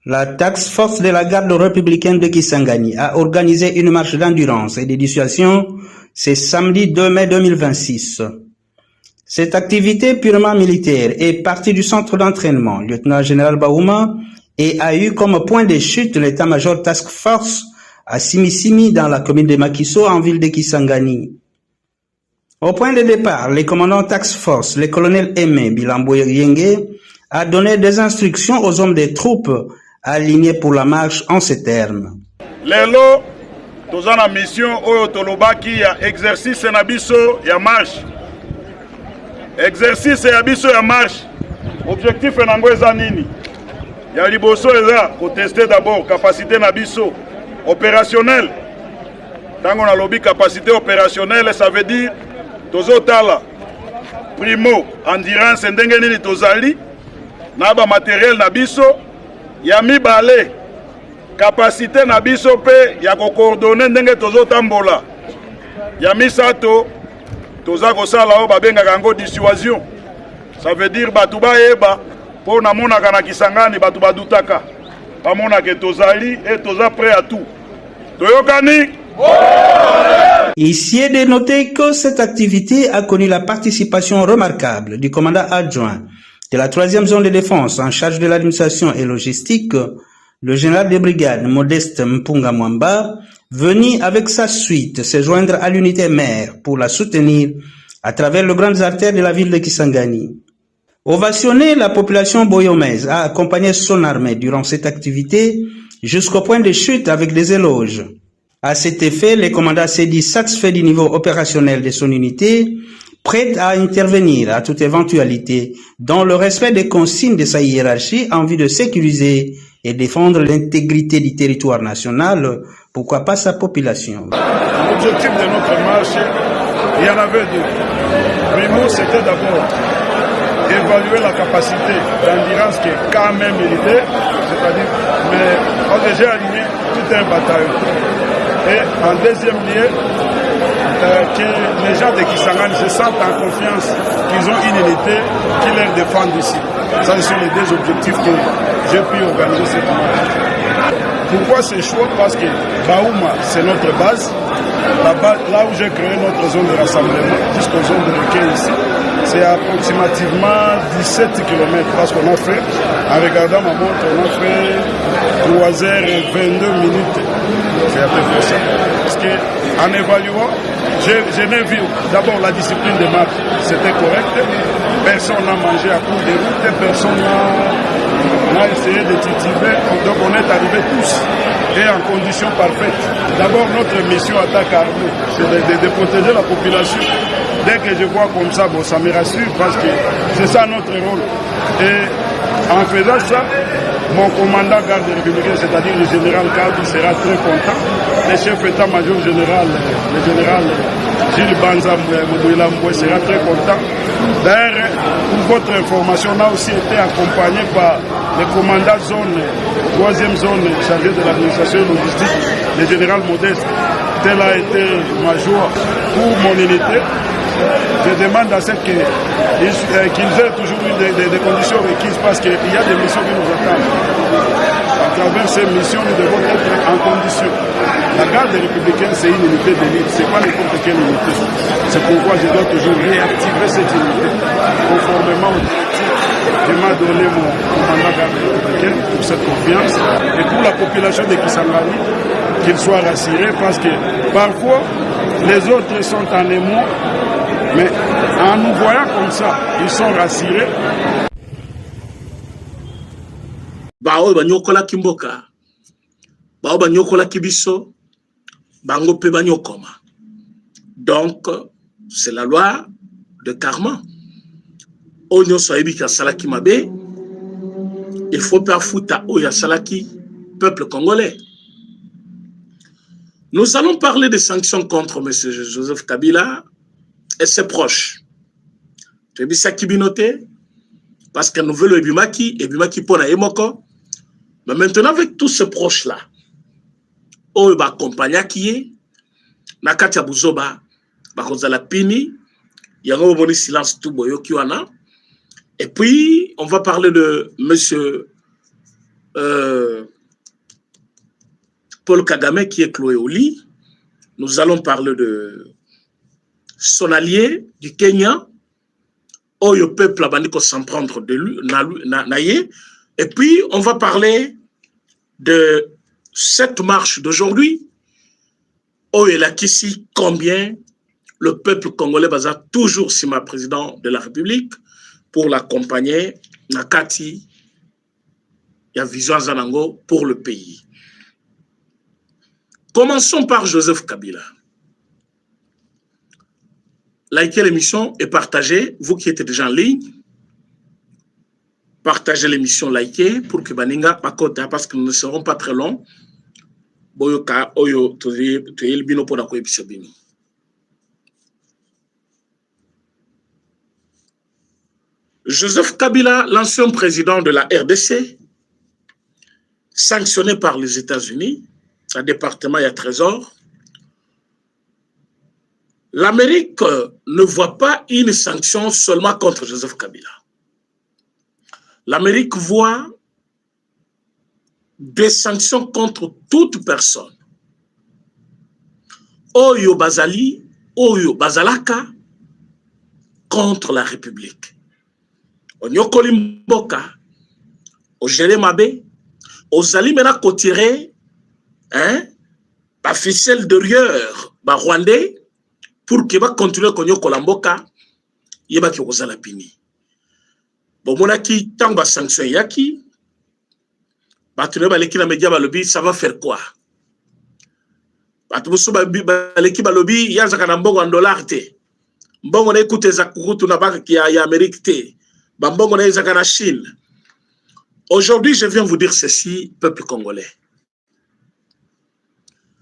La task force de la garde républicaine de Kisangani a organisé une marche d'endurance et de dissuasion ce samedi 2 mai 2026. Cette activité purement militaire est partie du centre d'entraînement lieutenant-général Baouma et a eu comme point de chute l'état-major task force à Simisimi dans la commune de Makiso en ville de Kisangani. Au point de départ, le commandant task force, le colonel Aimé Bilambo Yenge, a donné des instructions aux hommes des troupes alignés pour la marche en ces termes. Lelo, nous avons une mission au Tolobaki, exercice nabiso ya marche. Exercice nabiso ya marche. Objectif est nini. Ya liboso eza ko tester d'abord capacité nabiso opérationnelle. Tango na lobby capacité opérationnelle, ça veut dire tozotala primo endurance ndenge nini tozali na ba matériel nabiso. Ya mibale capacité na biso pe ya ko coordonner ndenge tozotambola. Ya misato toza kosala o babengaka ngo dissuasion. Ça veut dire batu bayeba po na monaka na Kisangani batu badutaka. Ba monaka tozali et toza prêt à tout. Toyokani? Ici est de noter que cette activité a connu la participation remarquable du commandant adjoint de la 3e zone de défense en charge de l'administration et logistique, le général de brigade Modeste Mpunga Mwamba, venu avec sa suite se joindre à l'unité mère pour la soutenir à travers les grandes artères de la ville de Kisangani. Ovationné, la population boyomaise a accompagné son armée durant cette activité jusqu'au point de chute avec des éloges. À cet effet, le commandant s'est dit satisfait du niveau opérationnel de son unité, prêt à intervenir à toute éventualité dans le respect des consignes de sa hiérarchie en vue de sécuriser et défendre l'intégrité du territoire national, pourquoi pas sa population. L'objectif de notre marche, il y en avait deux. Primo, c'était d'abord évaluer la capacité d'endurance qui est quand même militaire, c'est-à-dire, mais on a déjà aligné tout un bataillon. Et en deuxième lieu, que les gens de Kisangani se sentent en confiance qu'ils ont une unité qui les défend ici. Ça, ce sont les deux objectifs que j'ai pu organiser cette marche. Pourquoi ce choix? Parce que Baouma, c'est notre base. Là où j'ai créé notre zone de rassemblement, jusqu'aux zones de recueil ici, c'est approximativement 17 km. Parce qu'on a fait, en regardant ma montre, on a fait 3h22 minutes. C'est à peu près ça. Parce qu'en évaluant, je n'ai vu d'abord la discipline de marche, c'était correct. Personne n'a mangé à court de route, personne n'a essayé de titiller. Donc on est arrivés tous et en conditions parfaites. D'abord notre mission attaque armée, c'est de protéger la population. Dès que je vois comme ça, bon, ça me rassure parce que c'est ça notre rôle. Et en faisant ça, mon commandant garde républicain, c'est-à-dire le général Kadou, sera très content. Le chef état-major général, le général Gilles Banza Moubouilamboué sera très content. D'ailleurs, pour votre information, on a aussi été accompagné par le commandant zone, 3e zone chargé de l'administration logistique, le général Modeste. Tel a été major pour mon unité. Je demande à ce qu'ils aient toujours des conditions requises parce qu'il y a des missions qui nous attendent. À travers ces missions, nous devons être en condition. La garde républicaine, c'est une unité d'élite, ce n'est pas n'importe quelle unité. C'est pourquoi je dois toujours réactiver cette unité, conformément aux directives que m'a donné mon commandant garde républicaine pour cette confiance. Et pour la population de Kisangani, qu'ils soient rassurés parce que parfois, les autres sont en émoi. Mais en nous voyant comme ça, ils sont rassurés. Bao banyokola kimboka, bao banyokola kibiso, bango pe banyokoma. Donc, c'est la loi de karma. Onyo soebi ka salaki mabe, il faut pas fouta oya salaki peuple congolais. Nous allons parler des sanctions contre M. Joseph Kabila et ses proches. Tu as vu ça qui binoté? Parce que nous voulons Ebimaki pona Emoko. Mais maintenant, avec tous ces proches-là, on va accompagner qui est, Nakatia Bouzoba, Bakozala Pini, il y a un silence tout boyo qui en a. Et puis, on va parler de M. Paul Kagame qui est cloué au lit. Nous allons parler de son allié du Kenya, où le peuple a banni s'en prendre de lui, et puis on va parler de cette marche d'aujourd'hui, où il a qu'ici combien le peuple congolais basa toujours si ma président de la République pour l'accompagner, Nakati, il y a vision Zanango pour le pays. Commençons par Joseph Kabila. Likez l'émission et partagez, vous qui êtes déjà en ligne, partagez l'émission, likez pour que Baninga Pakota, parce que nous ne serons pas très longs. Boyoka, Oyo, Toyelbino pour la Koebisabino. Joseph Kabila, l'ancien président de la RDC, sanctionné par les États-Unis, un département et un trésor. L'Amérique ne voit pas une sanction seulement contre Joseph Kabila. L'Amérique voit des sanctions contre toute personne. Oyo Bazali, Oyo Bazalaka, contre la République. Onyokoli Mboka, Ojele Mabe, Ozali mena kotiré, la ficelle derrière, ba Rwandais, pour qu'il va continuer Konyokola Mboka, yeba ki ozala pini. Bon, mon aki, tant ba sanction yaki, ba tune ba leki na media ba lobby, ça va faire quoi? Ba tubusu ba leki ba lobby, yazaka na mbongo en dollar te. Mbongo na écoute za kukutu na baka ki ya Amérique te. Ba mbongo na yazaka na Chine. Aujourd'hui, je viens vous dire ceci, peuple congolais.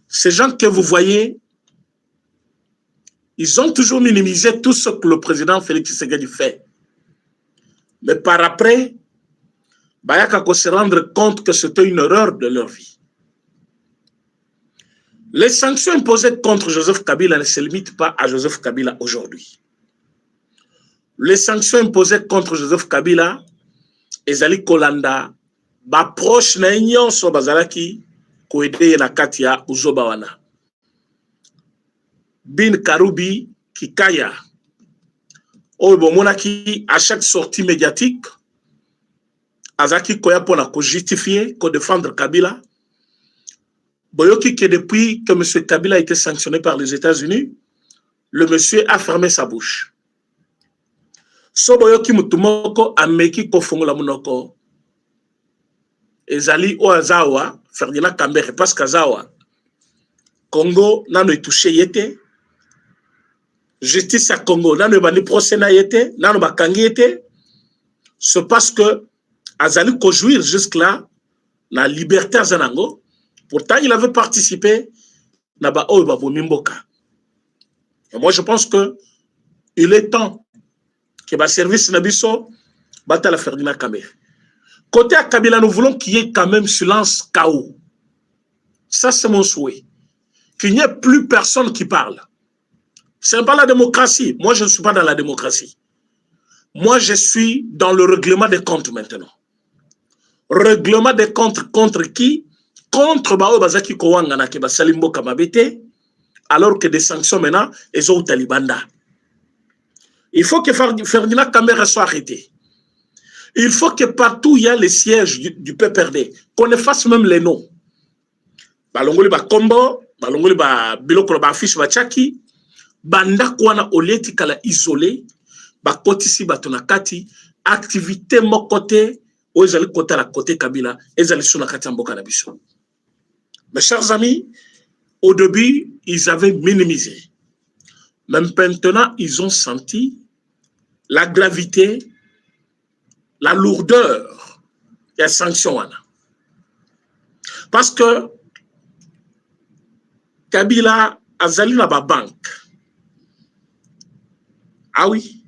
Ces gens que vous voyez, ils ont toujours minimisé tout ce que le président Félix Tshisekedi fait. Mais par après, Bayaka se rendre compte que c'était une erreur de leur vie. Les sanctions imposées contre Joseph Kabila ne se limitent pas à Joseph Kabila aujourd'hui. Les sanctions imposées contre Joseph Kabila, Ezali Kolanda, ba proche na union so bazalaki ko aider na katia uzobawana. Bin Karubi Kikaya. Oh bon monaki à chaque sortie médiatique azaki koya pona ko justifier, ko défendre Kabila. Boyoki que depuis que M. Kabila a été sanctionné par les États-Unis, le monsieur a fermé sa bouche. So boyoki mutumoko ameki ko fongola munoko. Ezali o azawa Ferdinand Kambere parce qu'azawa Congo nano touché yete. Justice à Congo nano bani procès na yete, nano bakangi yete. C'est parce que azali ko jouir jusque là na liberté à Zanango. Pourtant il avait participé na ba o ba bomimboka. Et moi je pense que il est temps que ba service nabiso bata la Ferdinand Kambere. Côté à Kabila, nous voulons qu'il y ait quand même silence chaos. Ça, c'est mon souhait. Qu'il n'y ait plus personne qui parle. Ce n'est pas la démocratie. Moi, je ne suis pas dans la démocratie. Moi, je suis dans le règlement des comptes maintenant. Règlement des comptes contre qui? Contre Bao Bazaki Kowangana Keba Salimbo Kamabete, alors que des sanctions maintenant, elles ont Talibanda. Il faut que Ferdinand Kambere soit arrêté. Il faut que partout il y a les sièges du PPRD, qu'on efface même les noms. Balongoli ba Kombo, balongoli ba biloko ba fiche ba chaki, banda kwana oleti kala isolé, ba kotisi ba tonakati, activité mokote, ou ezali kota la côté Kabila, ezali suna kati mboka na biso. Mes chers amis, au début, ils avaient minimisé. Même maintenant, ils ont senti la gravité, la lourdeur des sanctions. Parce que Kabila azali na ba banque. Ah oui.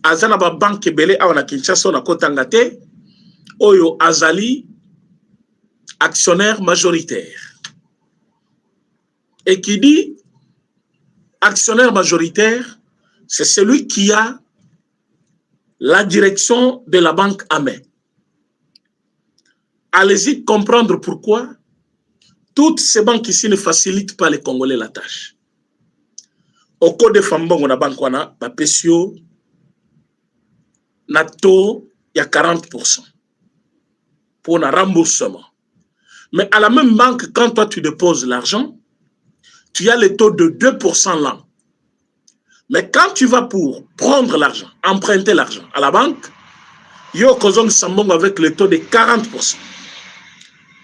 Azali na ba banque belé awana Kinshasa na kotanga te. Oyo azali actionnaire majoritaire. Et qui dit actionnaire majoritaire, c'est celui qui a la direction de la banque à main. allez-y comprendre pourquoi toutes ces banques ici ne facilitent pas les Congolais la tâche. Au code de Fambongo na banque wana ba pesio na taux il y a 40% pour un remboursement. Mais à la même banque, quand toi tu déposes l'argent, tu as le taux de 2% l'an. Mais quand tu vas pour prendre l'argent, emprunter l'argent à la banque, il y a Kozong Sambongo avec le taux de 40%.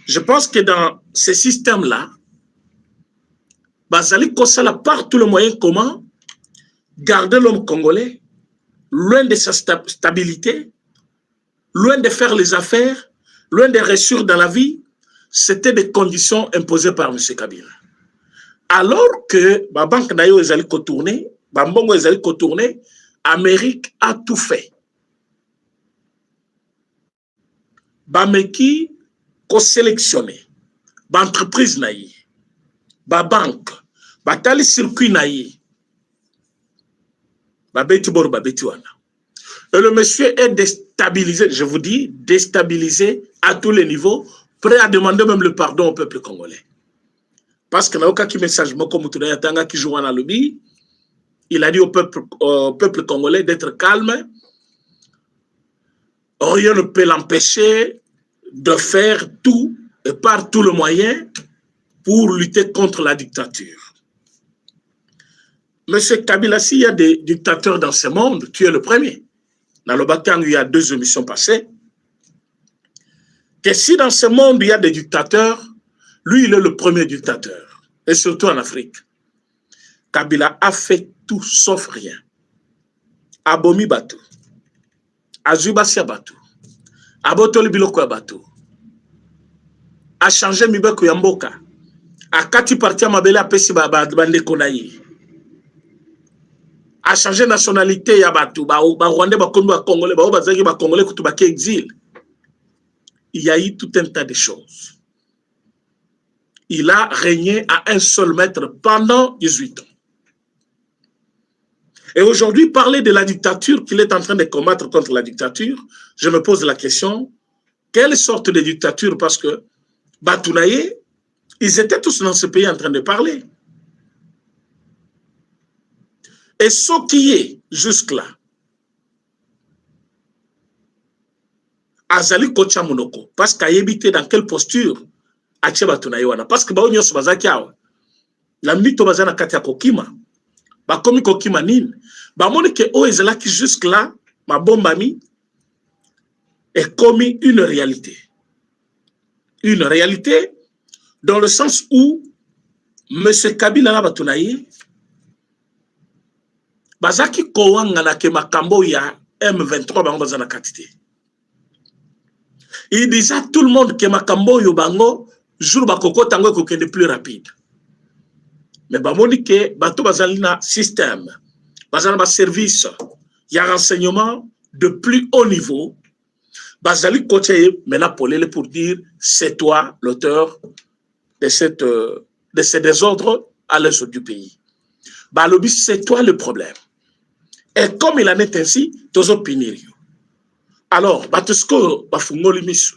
Je pense que dans ces systèmes-là, Bazali Kosala par tous les moyens comment garder l'homme congolais loin de sa stabilité, loin de faire les affaires, loin de réussir dans la vie. C'était des conditions imposées par M. Kabila. Alors que la banque Nayo est allée contourner, Bambongo est allé contourner, Amérique a tout fait. Bameki ko sélectionné, entreprise naïe, banque, tali circuit naïe, beti bor beti wana. Et le monsieur est déstabilisé, je vous dis, déstabilisé à tous les niveaux, prêt à demander même le pardon au peuple congolais. Parce que Naoka qui message Moko Moutouna Yatanga qui joue en lobby, il a dit au peuple congolais d'être calme. Rien ne peut l'empêcher de faire tout et par tous les moyens pour lutter contre la dictature. Monsieur Kabila, s'il y a des dictateurs dans ce monde, tu es le premier. Dans le Batang, il y a 2 émissions passées. Que si dans ce monde, il y a des dictateurs, lui, il est le premier dictateur. Et surtout en Afrique. Kabila a fait tout sauf rien. Abomi Batou. Azubasia Batou. Abotoli Biloko Batou. A changé Mibeko Yamboka. A kati parti Mabele a pesi bande konayi. A changé nationalité ya Batou. Ba Rwandais ba Kongo ba Congolais ba Bazaki ba Congolais kutuba ki exil. Il y a eu tout un tas de choses. Il a régné à un seul maître pendant 18 ans. Et aujourd'hui, parler de la dictature, qu'il est en train de combattre contre la dictature, je me pose la question, quelle sorte de dictature? Parce que Batounaye, ils étaient tous dans ce pays en train de parler. Et ce qui est jusque-là, Azali Kocha Monoko, parce qu'il a évité dans quelle posture Ache Batounaye wana, parce que Baonyo Sobazakiawa, la mytho bazana katia kokima, bakomi kokima nine, bamone ke o ezala qui jusque-là, ma bombami, est commis une réalité. Une réalité dans le sens où M. Kabila Batounaye, bazaki kowanga na ke makambo ya M23 bango bazana katite. Il disait à tout le monde que makambo yo bango jour bakoko tango kokende plus rapide. Mais bamoni ke bato bazalina système, bazalina service, il y a renseignement de plus haut niveau. Bazali Koche maintenant pour dire c'est toi l'auteur de ces désordres à l'est du pays. Balobi c'est toi le problème. Et comme il en est ainsi, tous opinions. Alors, batusko bafungoli misu.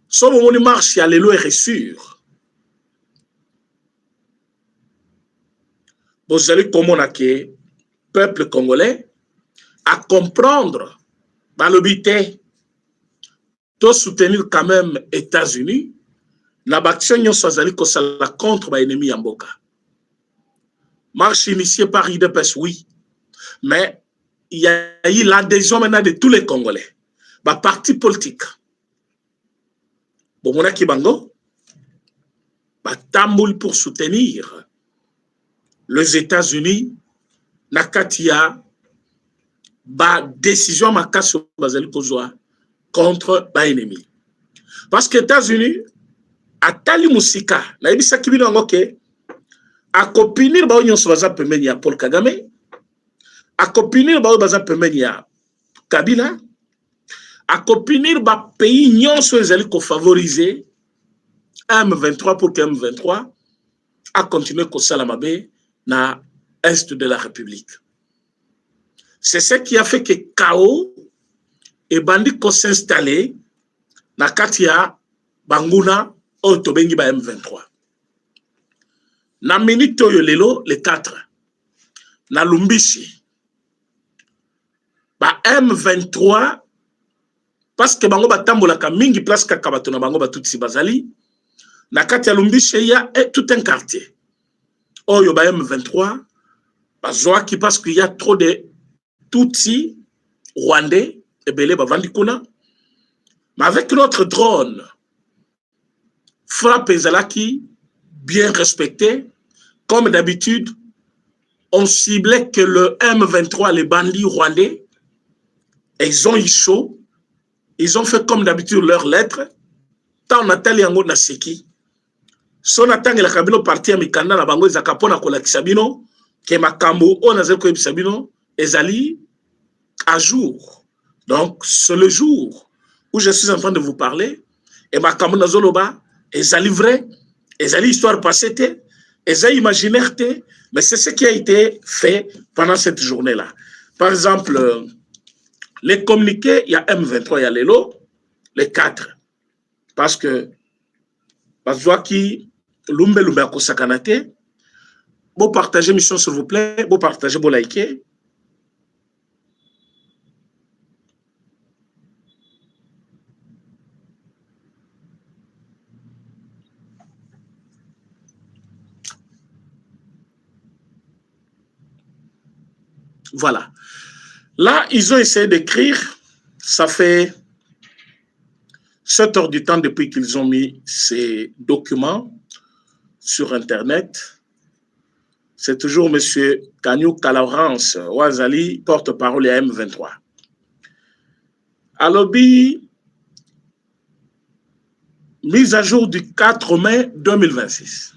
So momoni marche ya lelo est sûr. Vous allez comment que peuple congolais à comprendre balobité de soutenir quand même États-Unis la baction yon soit contre l'ennemi Yamboka. Marche initiée par IDPS, oui, mais il y a eu l'adhésion maintenant de tous les Congolais, bah partis politiques. Bon, on a Kibango, bah tamoul pour soutenir les États-Unis, Nakatia, bah décision makasso bazali kozwa contre l'ennemi. Parce que les États-Unis, à Tali Moussika, na ebisa kibino ngoke, a copinir ba onyo sobaza pemeni ya Paul Kagame, a copinir ba baza pemeni ya Kabila, a copinir ba pays nyon so ezali ko favoriser M23 pour que M23 a continué ko salamabe na est de la République. C'est ce qui a fait que chaos et bandit ko s'installer na kati ya banguna oyo tobengi ba M23. Na minute oyo lelo le 4 na Lumbishi ba M23 parce que bango batambolaka mingi place kaka bato na bango batutsi bazali na kati ya Lumbishi il y a tout un quartier oyo ba M23 bazwaki parce qu'il y a trop de tutsi rwandais et belé bavandi kuna. Mais avec notre drone frappe ezalaki bien respecté comme d'habitude. On ciblait que le M23, les bandits rwandais, ils ont eu chaud. Ils ont fait comme d'habitude leurs lettres. Tant Nathalie Yango Naseki. Son attang la cabino parti à Mikanda, la bango, Zakapona Kolakisabino, que Makambo, on a zéro Sabino, Ezali, à jour. Donc, c'est le jour où je suis en train de vous parler. Et Makambo Nazoloba, Ezali vrai, Ezali histoire passée, Ezali imaginaire, mais c'est ce qui a été fait pendant cette journée-là. Par exemple, les communiqués, il y a M23, il y a Lelo, les 4. Parce que, qui Lumbe Kosakanate, vous partagez mission s'il vous plaît, vous partagez, vous likez. Voilà. Là, ils ont essayé d'écrire, ça fait 7 heures du temps depuis qu'ils ont mis ces documents sur Internet. C'est toujours M. Kanyou Kalaurance, Ouazali, porte-parole à M23. À l'objet, mise à jour du 4 mai 2026.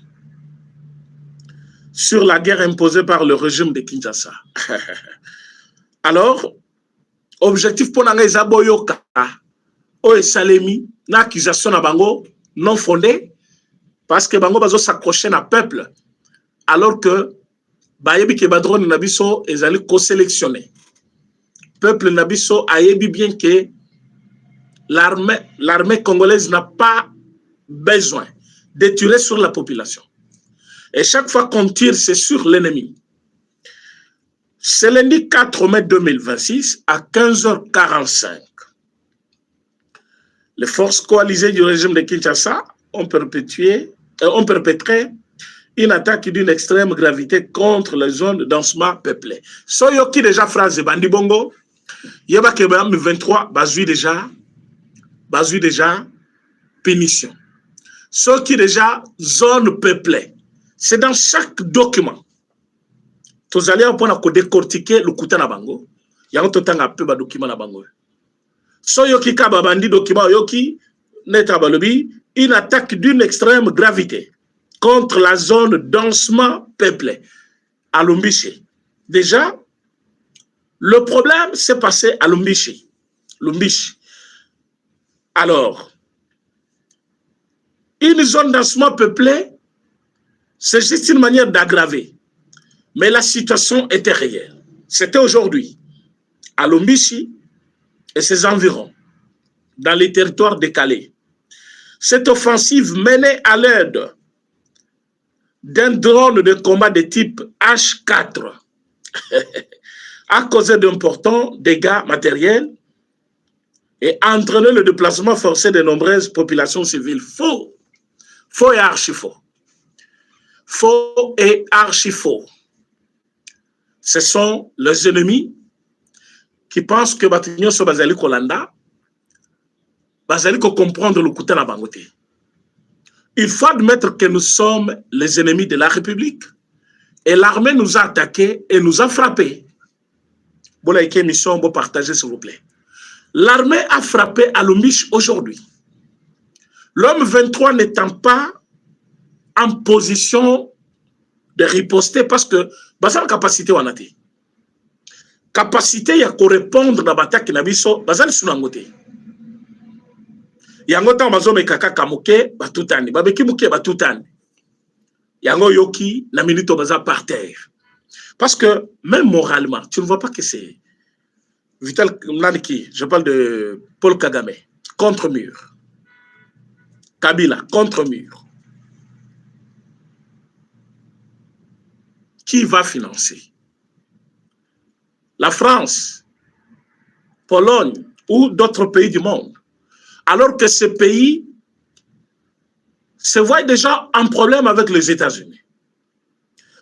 Sur la guerre imposée par le régime de Kinshasa. Alors, objectif pour nous, c'est de Salemi, une accusation à Bango non fondée, parce que Bango va s'accrocher à peuple, alors que Bayebi Kebadron Nabiso est allé co-sélectionner. Peuple Nabiso a dit bien que l'armée congolaise n'a pas besoin de tirer sur la population. Et chaque fois qu'on tire, c'est sur l'ennemi. C'est lundi 4 mai 2026 à 15h45. Les forces coalisées du régime de Kinshasa ont perpétré une attaque d'une extrême gravité contre les zones densément peuplées. Soyoki déjà phrase de Bandibongo, Yeba Kebam 23, bazui déjà pénition. Soyoki déjà zone peuplée. C'est dans chaque document. Tous allez apprendre à décortiquer le kouta na bango. Il y a un total à peu de documents na bango. So yoki kababandi document yoki netabalobi une attaque d'une extrême gravité contre la zone densément peuplée à Lumbishi. Déjà, le problème s'est passé à Lumbishi. Alors, une zone densément peuplée, c'est juste une manière d'aggraver. Mais la situation était réelle. C'était aujourd'hui, à Lumbishi et ses environs, dans les territoires décalés. Cette offensive menée à l'aide d'un drone de combat de type H4 a causé d'importants dégâts matériels et a entraîné le déplacement forcé de nombreuses populations civiles. Faux. Faux et archi-faux. Faux et archi-faux. Ce sont les ennemis qui pensent que Batignon soit Bazali Kolanda, Bazali ko comprendre le coup de la bangote. Il faut admettre que nous sommes les ennemis de la République et l'armée nous a attaqués et nous a frappés. Bon, la émission, bon, partagez s'il vous plaît. L'armée a frappé à Lumbishi aujourd'hui. L'homme 23 n'étant pas en position de riposter parce que bazal capacité wanati. Capacité ya correspondre na bataki na biso bazal sunangote. Yango ta bazo mekaka kamuke batutani, babeki muke batutani. Yango yoki na minute bazal par terre. Parce que même moralement, tu ne vois pas que c'est Vital Naniki, je parle de Paul Kagame, contre mur. Kabila, contre mur. Qui va financer? La France, Pologne ou d'autres pays du monde. Alors que ces pays se voient déjà en problème avec les États-Unis.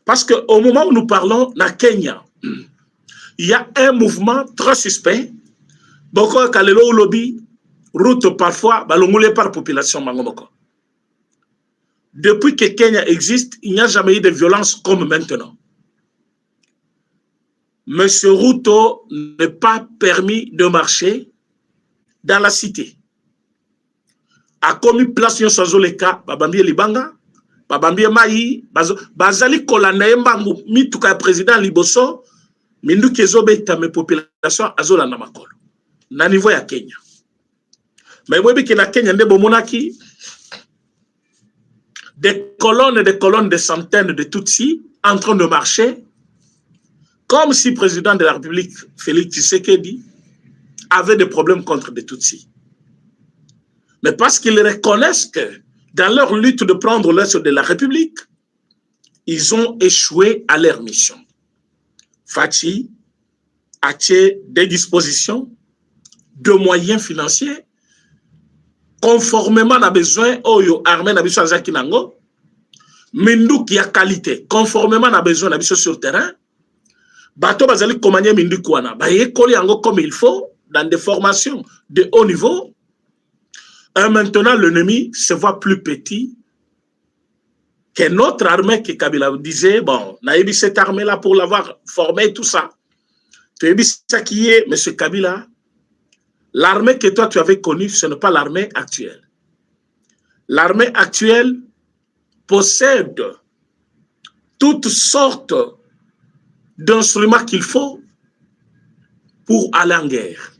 Parce qu'au moment où nous parlons, na Kenya, il y a un mouvement très suspect. Boko Kalelo lobby, route parfois, balongolé par population Mangomoko. Depuis que Kenya existe, il n'y a jamais eu de violence comme maintenant. Monsieur Ruto n'est pas permis de marcher dans la cité. A commis place yon sazoleka, babambie libanga, babambie maï, bazali kolanda mbangu, mituka président liboso, mindu kezobe ta me population azola na makolo. Na niveau ya Kenya. Mais webi ki na Kenya ndebo monaki, des colonnes de centaines de Tutsis en train de marcher, comme si le président de la République, Félix Tshisekedi, avait des problèmes contre des Tutsis. Mais parce qu'ils reconnaissent que dans leur lutte de prendre l'est de la République, ils ont échoué à leur mission. Fachi a des dispositions de moyens financiers conformément à besoin oyo armée na biso azaki nango mindu qui a qualité conformément à besoin na biso sur terrain bato bazali komanya mindu kwana ba yekoli yango comme il faut dans des formations de haut niveau. Et maintenant l'ennemi se voit plus petit que notre armée que Kabila disait bon naïbi cette armée là pour l'avoir formée tout ça tu as vu ça qui est monsieur Kabila. L'armée que toi tu avais connue, ce n'est pas l'armée actuelle. L'armée actuelle possède toutes sortes d'instruments qu'il faut pour aller en guerre.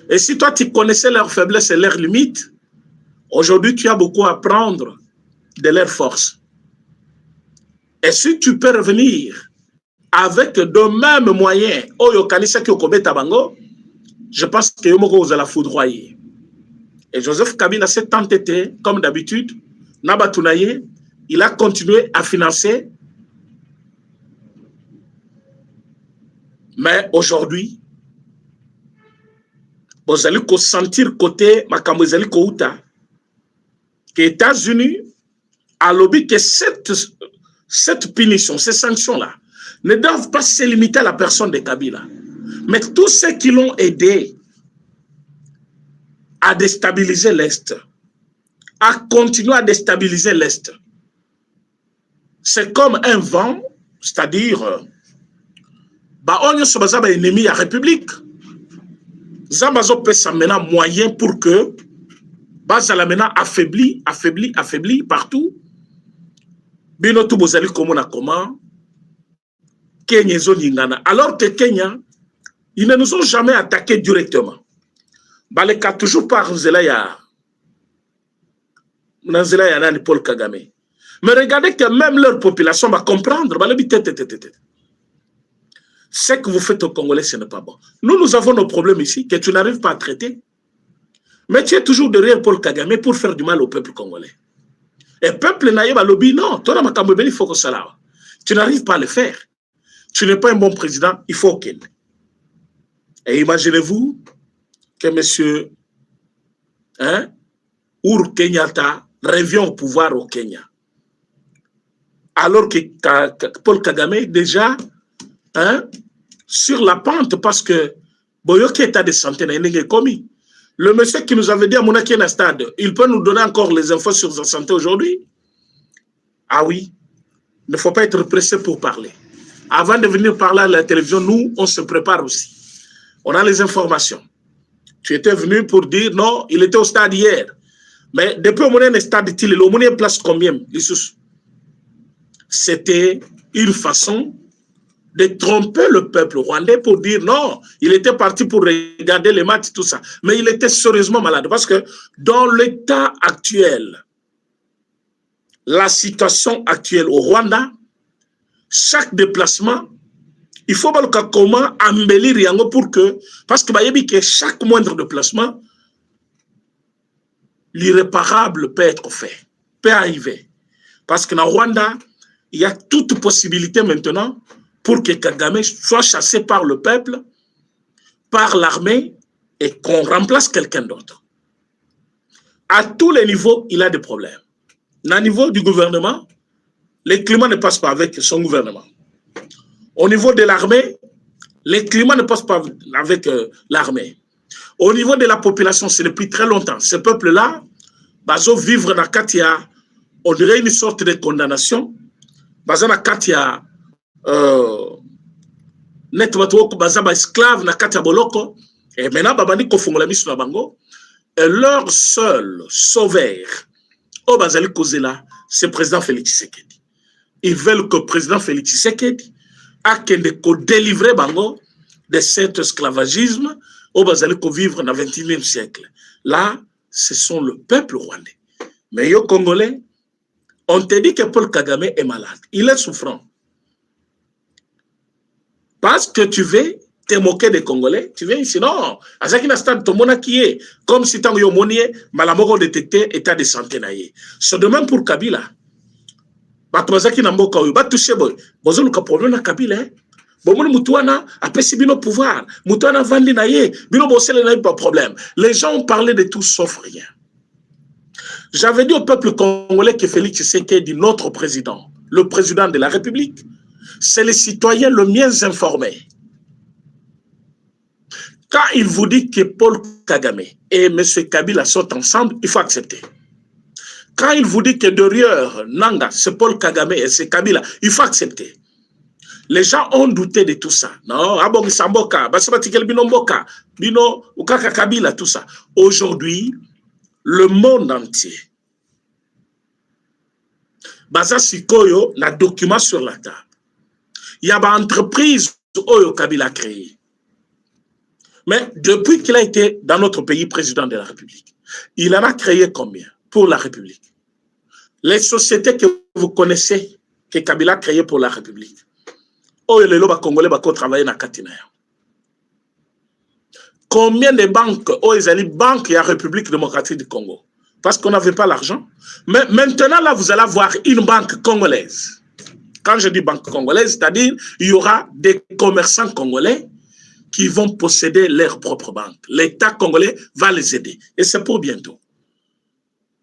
Et si toi tu connaissais leurs faiblesses et leurs limites, aujourd'hui tu as beaucoup à apprendre de leurs forces. Et si tu peux revenir avec de mêmes moyens, Oyo Kanisa Kyokobé Tabango, je pense que vous allez la foudroyer. Et Joseph Kabila s'est entêté, comme d'habitude, Nabatounaye, il a continué à financer. Mais aujourd'hui, vous allez sentir côté Makamwezali Kouta, que les États-Unis a lobby que cette punition, ces sanctions-là, ne doivent pas se limiter à la personne de Kabila. Mais tous ceux qui l'ont aidé à déstabiliser l'Est, à continuer à déstabiliser l'Est, c'est comme un vent, c'est-à-dire, on est ennemi de la République. Zambazo peut s'amener moyen pour que Bazala maintenant affaibli partout. Binotou Bozali Komona comment Kenya Zoningana. Alors que Kenya, ils ne nous ont jamais attaqués directement. Baleka toujours par Zelaya Paul Kagame. Mais regardez que même leur population va comprendre. Ce que vous faites au Congolais, ce n'est pas bon. Nous avons nos problèmes ici que tu n'arrives pas à traiter. Mais tu es toujours derrière Paul Kagame pour faire du mal au peuple congolais. Et le peuple naïf a lobby, non, il faut que ça là. Tu n'arrives pas à le faire. Tu n'es pas un bon président, il faut qu'il. Et imaginez-vous que monsieur Uhuru Kenyatta revient au pouvoir au Kenya. Alors que Paul Kagame déjà sur la pente parce que Boyoki est à des centaines de commis. Le monsieur qui nous avait dit à Mounaki na stade, il peut nous donner encore les infos sur sa santé aujourd'hui? Ah oui, il ne faut pas être pressé pour parler. Avant de venir parler à la télévision, nous, on se prépare aussi. On a les informations. Tu étais venu pour dire non, il était au stade hier. Mais depuis au moins stade, il est au moins place combien? C'était une façon de tromper le peuple rwandais pour dire non, il était parti pour regarder les matchs, tout ça. Mais il était sérieusement malade parce que dans l'état actuel, la situation actuelle au Rwanda, chaque déplacement, il faut voir comment embellir Yango pour que, parce que chaque moindre déplacement l'irréparable peut être fait, peut arriver. Parce que dans Rwanda, il y a toute possibilité maintenant pour que Kagame soit chassé par le peuple, par l'armée, et qu'on remplace quelqu'un d'autre. À tous les niveaux, il a des problèmes. Au niveau du gouvernement, le climat ne passe pas avec son gouvernement. Au niveau de l'armée, le climat ne passe pas avec l'armée. Au niveau de la population, c'est depuis très longtemps. Ce peuple-là, bazo vivre dans Katia, on dirait une sorte de condamnation. Bazo na Katia, net batoko baza ba esclave na Katia boloko. Et maintenant, babandi kofungola misu na bango. Et leur seul sauveur, au bazali kozela, c'est le président Félix Tshisekedi. Ils veulent que le président Félix Tshisekedi a délivrer bango de cet esclavagisme au bazali ko vivre dans le 21e siècle. Là, ce sont le peuple rwandais. Mais yo Congolais, on te dit que Paul Kagame est malade. Il est souffrant. Parce que tu veux te moquer des Congolais, tu viens ici. Non, à ce stade, ton mona qui est, comme si tu as eu monier, malamoro détecté état de santé naïe. C'est de même pour Kabila. Batouazaki na mboka oyo, batouché boy. Bozo luka problème na Kabila, Bomoni Moutouana a pesi bino pouvoir. Moutouana vandi naïe, bino bossele naïe pas problème. Les gens ont parlé de tout sauf rien. J'avais dit au peuple congolais que Félix Tshisekedi, notre président, le président de la République, c'est le citoyen le mieux informé. Quand il vous dit que Paul Kagame et M. Kabila sont ensemble, il faut accepter. Quand il vous dit que derrière Nanga, c'est Paul Kagame et c'est Kabila, il faut accepter. Les gens ont douté de tout ça. Non, Abong Samboka, Basabatikel Binomboka, Bino, Ukaka Kabila, tout ça. Aujourd'hui, le monde entier, Baza Sikoyo, la document sur la table. Il y a une entreprise Oyo Kabila a créée. Mais depuis qu'il a été dans notre pays président de la République, il en a créé combien pour la République? Les sociétés que vous connaissez, que Kabila a créées pour la République. Oh, les lobes congolais qui travaillent dans Katina. Combien de banques, oh, ils allaient banques et la République démocratique du Congo? Parce qu'on n'avait pas l'argent. Mais maintenant, là, vous allez voir une banque congolaise. Quand je dis banque congolaise, c'est-à-dire, il y aura des commerçants congolais qui vont posséder leur propre banque. L'État congolais va les aider. Et c'est pour bientôt.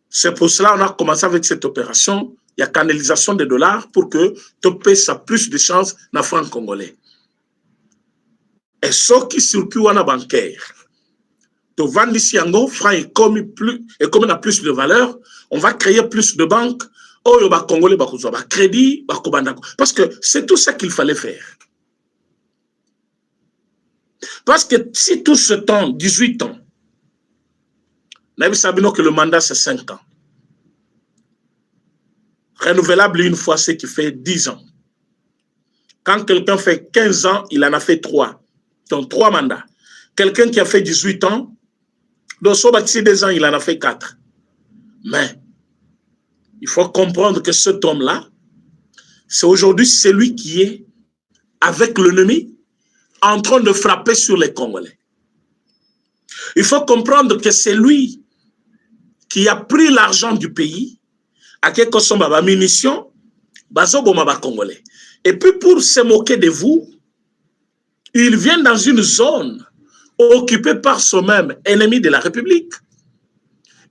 C'est pour cela qu'on a commencé avec cette opération. Il y a canalisation des dollars pour que tu payes ça plus de chances dans le franc congolais. Et ce qui circule en bancaire, tu vends ici en gros, franc est comme il a plus de valeur, on va créer plus de banques. Oh, il y a congolais, crédit, parce que c'est tout ça qu'il fallait faire. Parce que si tout ce temps, 18 ans, nous savons que le mandat c'est 5 ans. Renouvelable une fois, c'est qui fait 10 ans. Quand quelqu'un fait 15 ans, il en a fait 3. Donc 3 mandats. Quelqu'un qui a fait 18 ans, dans son bâti 2 ans, il en a fait 4. Mais il faut comprendre que cet homme-là, c'est aujourd'hui celui qui est avec l'ennemi en train de frapper sur les Congolais. Il faut comprendre que c'est lui qui a pris l'argent du pays à quelque chose de munitions, Congolais. Et puis pour se moquer de vous, il vient dans une zone occupée par son même ennemi de la République.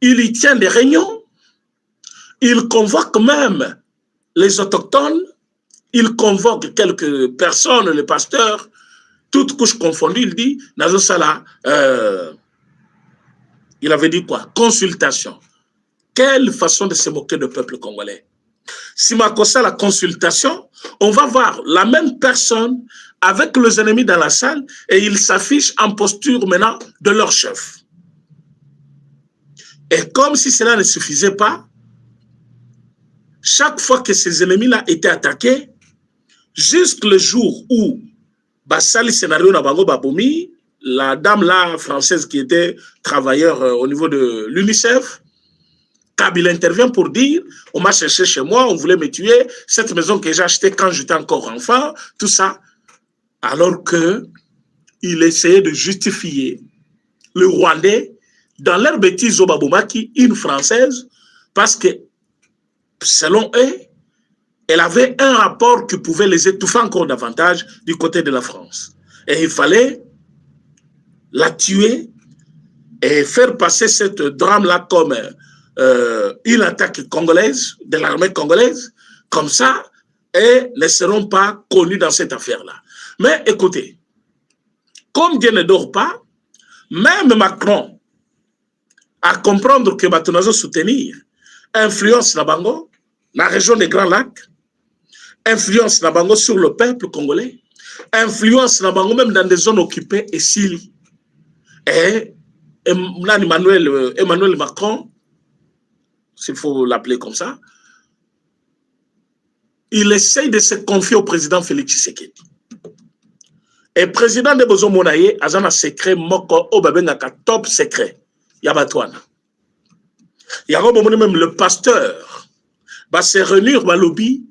Il y tient des réunions, il convoque même les autochtones, il convoque quelques personnes, les pasteurs, toutes couches confondues, il dit, il avait dit quoi? Consultation. Quelle façon de se moquer du peuple congolais. Si Makossa la consultation, on va voir la même personne avec les ennemis dans la salle et ils s'affichent en posture maintenant de leur chef. Et comme si cela ne suffisait pas, chaque fois que ces ennemis-là étaient attaqués, jusqu'au jour où Bassali Scénario Nabango Baboumi, la dame là française qui était travailleur au niveau de l'UNICEF, Kabila intervient pour dire, on m'a cherché chez moi, on voulait me tuer, cette maison que j'ai achetée quand j'étais encore enfant, tout ça. Alors que il essayait de justifier le Rwandais dans leur bêtise au Babomaki, une Française, parce que, selon eux, elle avait un rapport qui pouvait les étouffer encore davantage du côté de la France. Et il fallait la tuer et faire passer cette drame-là comme une attaque congolaise, de l'armée congolaise, comme ça, et ne seront pas connus dans cette affaire-là. Mais écoutez, comme Dieu ne dort pas, même Macron, à comprendre que Batonazo soutenir, influence la Bango, la région des Grands Lacs, influence la Bango sur le peuple congolais, influence la Bango même dans des zones occupées et Sili. Et Emmanuel Macron, s'il faut l'appeler comme ça, il essaye de se confier au président Félix Tshisekedi. Et le président de Bozo Monaye a un secret moko obabengaka top secret. Yabatouana. Il y a même le pasteur va se réunir au lobby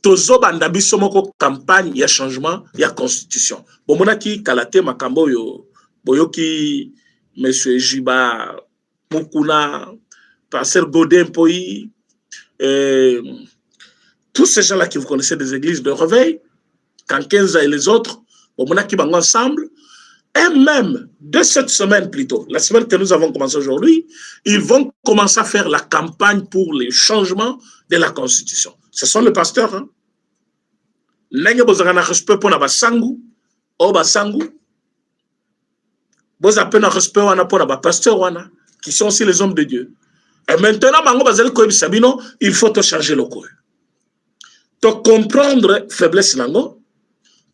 tozo bandabi somoko campagne ya changement ya constitution. Bomonaki kalate makambo yo boyoki monsieur Jiba Mukuna pasteur Godin Poyi tous ces gens-là que vous connaissez des églises de réveil, Kankenza et les autres, bomonaki bango ensemble. Et même de cette semaine plutôt, la semaine que nous avons commencé aujourd'hui, ils vont commencer à faire la campagne pour les changements de la Constitution. Ce sont les pasteurs. Hein? Nenge bozana respect pour na basangu, o basangu. Boza pena respect wana pour na ba pasteur wana, qui sont aussi les hommes de Dieu. Et maintenant, mango bazali ko sabino, il faut te changer le cœur. Te comprendre faiblesse nango,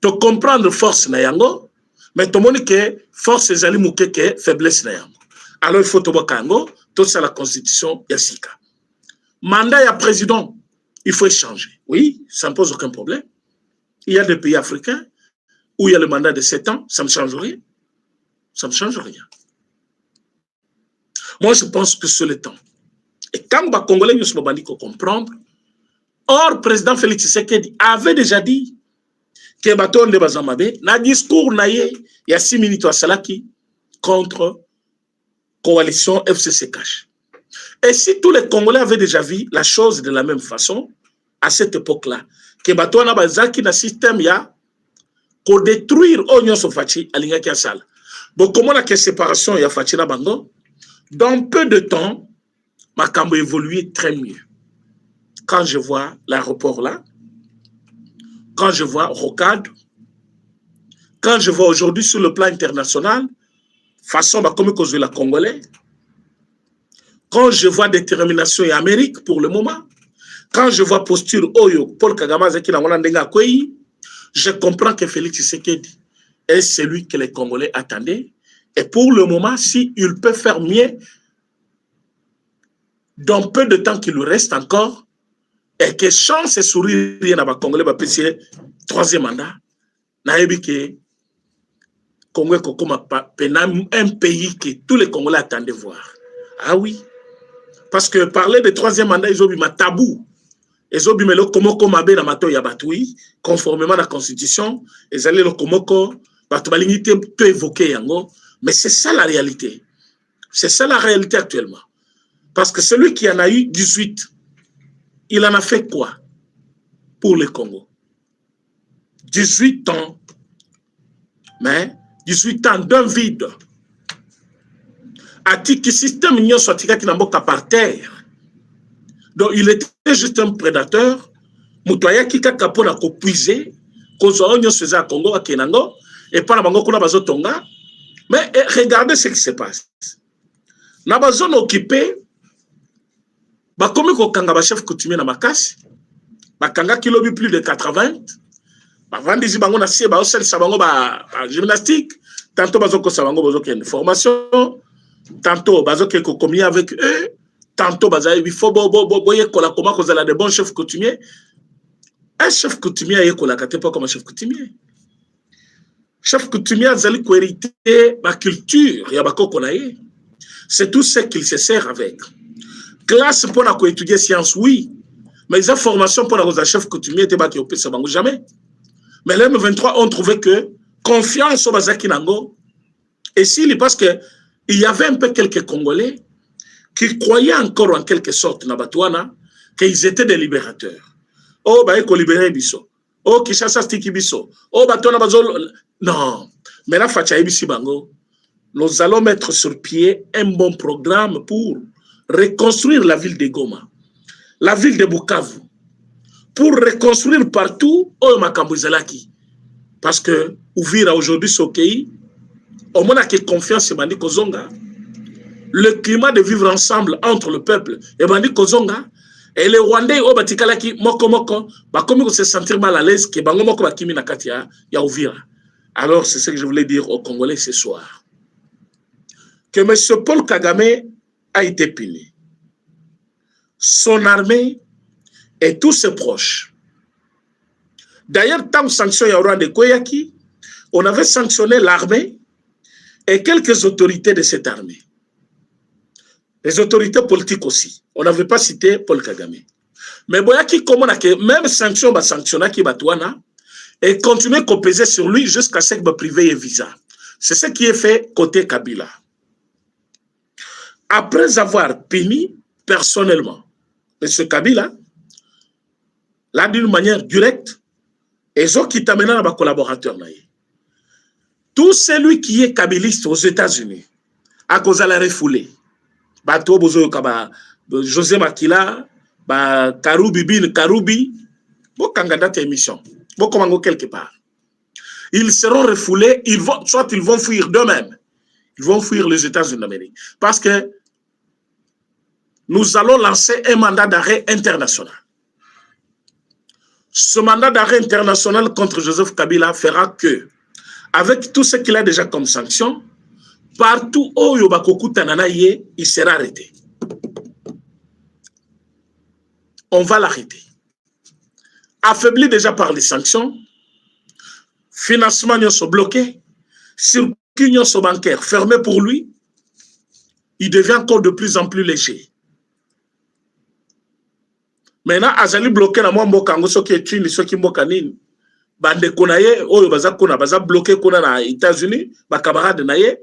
te comprendre force na yango. Mais tout le monde que force est allée mouke que faiblesse na yango. Alors il faut to bokango, tout ça la constitution yasika. Mandat ya président, il faut échanger. Oui, ça ne pose aucun problème. Il y a des pays africains où il y a le mandat de 7 ans, ça ne change rien. Ça ne change rien. Moi, je pense que c'est le temps. Et quand les Congolais nous sommes comprendre, or, président Félix Tshisekedi avait déjà dit que baton de Bazamabe, na discours naye, il y a 6 minutes à Salaki contre coalition FCC Cash. Et si tous les Congolais avaient déjà vu la chose de la même façon, à cette époque-là, que baton na bazaki na système ya, pour détruire Oignon Sofachi à l'Ingaki Asal. Bon, comment la séparation ya Fachi na Bango, dans peu de temps, ma cambo évolue très mieux. Quand je vois l'aéroport là, quand je vois Rocade, quand je vois aujourd'hui sur le plan international, façon comme cause de la Congolais, quand je vois détermination et Amérique pour le moment, quand je vois posture Oyo, Paul Kagame, je comprends que Félix Tshisekedi est celui que les Congolais attendaient. Et pour le moment, s'il peut faire mieux, dans peu de temps qu'il lui reste encore, et que chance et sourire rien à Congolais va passer 3e mandat, naïbi que Congo comme un pays que tous les Congolais attendaient voir. Ah oui, parce que parler de 3e mandat, ils ont mis un tabou. Ils ont mis le komoko mabe na mato ya batoui, conformément à la Constitution, ils allaient le komoko, batobalingi te évoquer yango, mais c'est ça la réalité. C'est ça la réalité actuellement. Parce que celui qui en a eu 18, il en a fait quoi pour le Congo? 18 ans, mais 18 ans d'un vide. Atiki système n'y soit qui n'a pas par terre. Donc il était juste un prédateur. Mutoya qui a capone à copuiser, cause on se à Congo à Kenango et pas la bango kuna bazotonga. Mais regardez ce qui se passe. Na bazone occupée. Comme le chef coutumier na makasi, bakanga kilobi plus de 80, bavandi zibango na sie ba osel sabango ba gymnastique, tantôt bazoko sabango bazoko une formation, tantôt bazoko ko communier avec eux, tantôt bazai il faut boye kola comment cause la de bons chefs coutumiers. Un chef coutumier est kola kate pas comme un chef coutumier. Chef coutumier azali ko hériter ma culture ya bakoko na ye. C'est tout ce qu'il se sert avec. Classe pour étudier science, oui. Mais les formations pour les chefs coutumiers étaient battus au PC, jamais. Mais les M23 ont trouvé que confiance au Bazaki Nango. Et s'il parce que il y avait un peu quelques Congolais qui croyaient encore en quelque sorte, Nabatouana, qu'ils étaient des libérateurs. Oh, bah, ils libérer Bisso. Oh, Kishasa Stiki Bisso. Oh, Batouana Bazol. Non. Mais là, Fachaï Bissi Bango, nous allons mettre sur pied un bon programme pour reconstruire la ville de Goma, la ville de Bukavu, pour reconstruire partout au Makambouzelaki. Parce que Ouvira aujourd'hui, Sokeï, au moins, il y a confiance, Bandi Kozonga. Le climat de vivre ensemble entre le peuple et Bandi Kozonga, et les Rwandais, au Batikalaki, Moko, comme se sentir mal à l'aise, que Bango Moko Bakimi Nakatia, ya Ouvira. Alors, c'est ce que je voulais dire aux Congolais ce soir. Que M. Paul Kagame a été puni. Son armée et tous ses proches. D'ailleurs, tant que sanction Yaoura de Koyaki, on avait sanctionné l'armée et quelques autorités de cette armée. Les autorités politiques aussi. On n'avait pas cité Paul Kagame. Mais Boyaki, comme on a que même sanction, bah sanctionner qui Batouana, et continuer à peser sur lui jusqu'à ce qu'il va priver et visa. C'est ce qui est fait côté Kabila. Après avoir puni personnellement M. Kabila, là d'une manière directe, et qui t'amène à collaborateur. Tout celui qui est kabiliste aux États-Unis, à cause de la refoulée, José Makila, Karoubi Bin Karoubi, Bokangada émission, Bokomango quelque part. Ils seront refoulés, soit ils vont fuir d'eux-mêmes, ils vont fuir les États-Unis d'Amérique. Parce que nous allons lancer un mandat d'arrêt international. Ce mandat d'arrêt international contre Joseph Kabila fera que, avec tout ce qu'il a déjà comme sanction, partout où Yobakoku Tananaye, il sera arrêté. On va l'arrêter. Affaibli déjà par les sanctions, financement bloqué, circuit bancaire fermé pour lui, il devient encore de plus en plus léger. Maintenant, Azali bloqué na mboka ngo soki etuni soki mboka nini bande konaye oyo baza bloqué kona na États-Unis ba camarade naye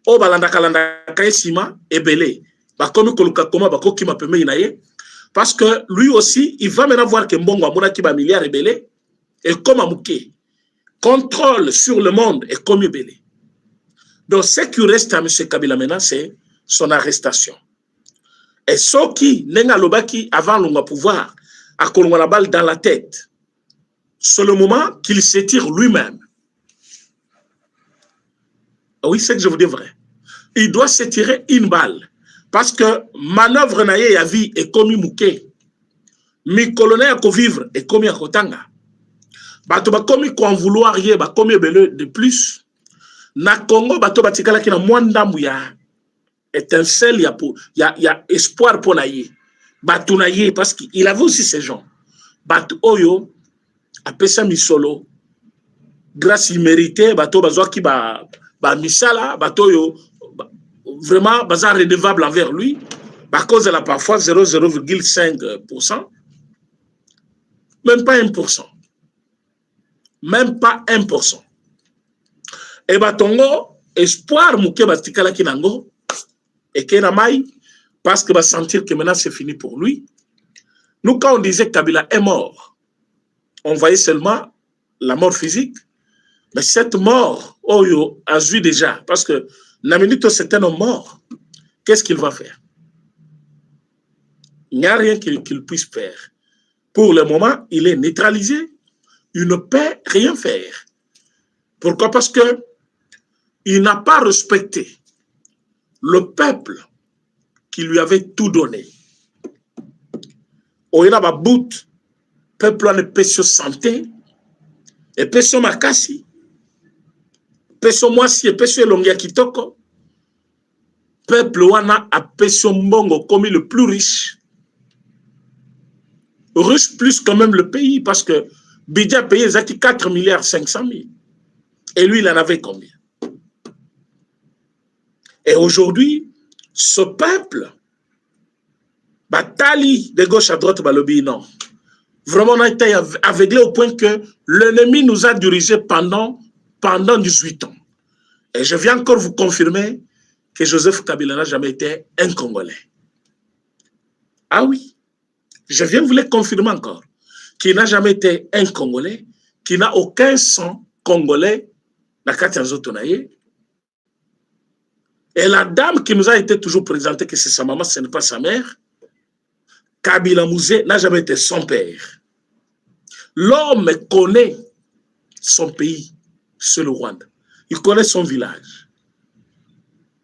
o balanda kalanda kaisima ebele ba komi koluka koma ba koki mapeme naye parce que lui aussi il va maintenant voir que mbongo amona ki ba milliards ebele et comme amuke contrôle sur le monde et comme ebele. Donc ce qui reste à M. Kabila maintenant c'est son arrestation. Et ceux qui n'ont lobaki avant le pouvoir, à la balle dans la tête, c'est le moment qu'il s'étire lui-même. Oui, c'est que je vous dis vrai. Il doit se tirer une balle. Parce que manœuvre naye ya vie est comme mouké. Mi colonel à vivre est comme à Kotanga. Bato ba komi ko en vouloir yé ba komi de plus. Na Congo bato batikala ki na mwandambu ya étincelle, il y a espoir pour naïe. Batou naïe, parce qu'il avait aussi ces gens. Batou oyo, apesa misolo, grâce il méritait, batou bazoa ki ba misala, batou yo, vraiment, baza redevable envers lui, par cause de la parfois 0,5%, même pas 1%. Même pas 1%. Et batongo, espoir mouke batikala kinango, et Kenamai, parce qu'il va sentir que maintenant c'est fini pour lui. Nous, quand on disait que Kabila est mort, on voyait seulement la mort physique. Mais cette mort, Oyo a vu déjà, parce que Naminito c'est un homme mort. Qu'est-ce qu'il va faire? Il n'y a rien qu'il puisse faire. Pour le moment, il est neutralisé. Il ne peut rien faire. Pourquoi? Parce que il n'a pas respecté le peuple qui lui avait tout donné. Oina ba bout, peuple ne peut se santé, et peut se makasi, peut se moisi, et peut se longia kitoko. Peuple wana a peut se mbongo comme le plus riche. Riche plus quand même le pays, parce que Bidja payé 4 milliards 500 000. Et lui, il en avait combien? Et aujourd'hui, ce peuple, Batali de gauche à droite, Balobi, non. Vraiment, on a été aveuglé au point que l'ennemi nous a dirigés pendant 18 ans. Et je viens encore vous confirmer que Joseph Kabila n'a jamais été un Congolais. Ah oui, je viens vous le confirmer encore, qu'il n'a jamais été un Congolais, qu'il n'a aucun sang congolais dans Katianzotonaye. Et la dame qui nous a été toujours présentée que c'est sa maman, ce n'est pas sa mère, Kabila Mouzé n'a jamais été son père. L'homme connaît son pays, c'est le Rwanda. Il connaît son village.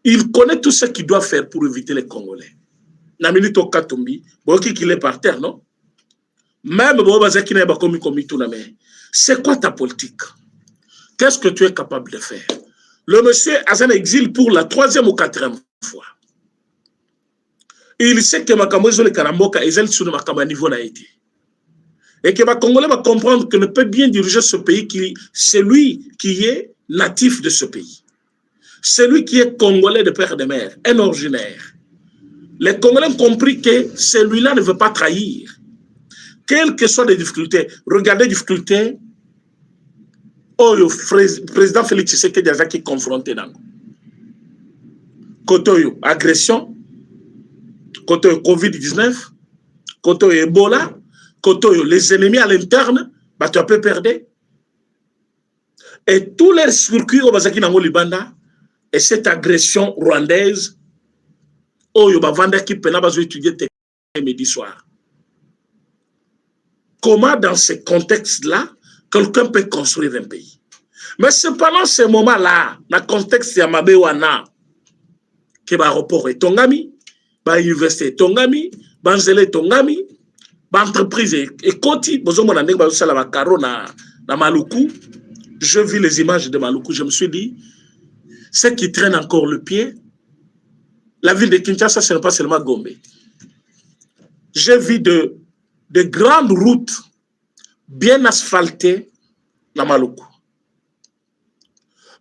Il connaît tout ce qu'il doit faire pour éviter les Congolais. Naminito Katumbi, qu'il est par terre, non? Même c'est quoi ta politique? Qu'est-ce que tu es capable de faire? Le monsieur a un exil pour la 3e ou 4e fois. Il sait que Makamozo le Karamboka est sur le niveau d'Haïti. Et que les Congolais va comprendre que ne peut bien diriger ce pays, c'est lui qui est natif de ce pays. C'est lui qui est Congolais de père et de mère, un originaire. Les Congolais ont compris que celui-là ne veut pas trahir. Quelles que soient les difficultés, regardez les difficultés, le président Félix Tshisekedi est confronté dans. Côté agression, côté Covid-19, côté Ebola, côté les ennemis à l'interne, bah, tu as peu perdu. Et tous les circuits au Bazaki Nango Libanda, et cette agression rwandaise, Vanda qui peut pas étudier midi soir. Comment dans ce contexte-là, quelqu'un peut construire un pays? Mais c'est pendant ce moment-là, dans le contexte de Yamabewana, que l'aéroport est ton ami, l'université est ton ami, l'Anzele est ton ami, l'entreprise est Koti, je vis les images de Maluku, je me suis dit, ceux qui traînent encore le pied, la ville de Kinshasa, ce n'est pas seulement Gombe. J'ai vu de grandes routes bien asphaltées dans Maluku.